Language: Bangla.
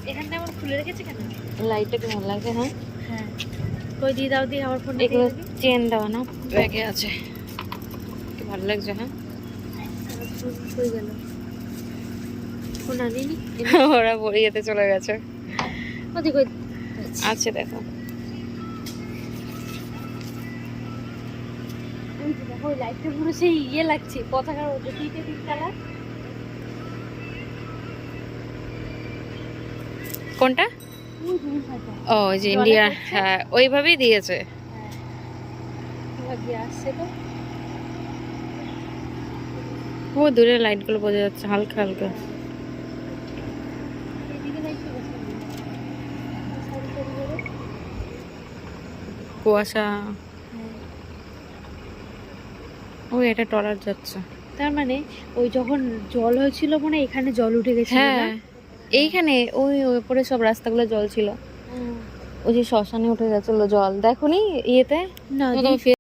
এখানটা আমার খুলে রেখেছে কেন? লাইটটা কি ভালো লাগছে? হ্যাঁ হ্যাঁ, কই দিয়ে দাও, দিয়ে আমার ফোন এগুলো চেন দেওয়া না, ব্যাগে আছে, কি ভালো লাগছে। হ্যাঁ কই গেল? ফোন আনিনি? ওরা বড়িয়েতে চলে গেছে। ওদিকে কই আছে দেখো। ওই যে দেখো, ওই লাইটটা পুরো সেই ইয়ে লাগছে, পতাকার মধ্যে তিনটে তিন কালার। কোনটা? ওই দুই হাজার। ও ওই যে ইন্ডিয়া, হ্যাঁ ওইভাবেই দিয়েছে। হ্যাঁ, এবার দিয়ে আসছে তো। ও দূরে লাইট গুলো বোঝা যাচ্ছে হালকা হালকা। এদিকে লাইট চলে আসছে। সারি সারি করে। কুয়াশা। হ্যাঁ। ওই এটা ট্রলার যাচ্ছে। তার মানে ওই যখন জল হয়েছিল মনে হয় এখানে জল উঠে গেছিল না? হ্যাঁ এইখানে ওই উপরে সব রাস্তাগুলো জল ছিল, ওই যে শ্মশানে উঠে গেছিল জল, দেখোনি ইয়েতে? না, তোমাকে আমি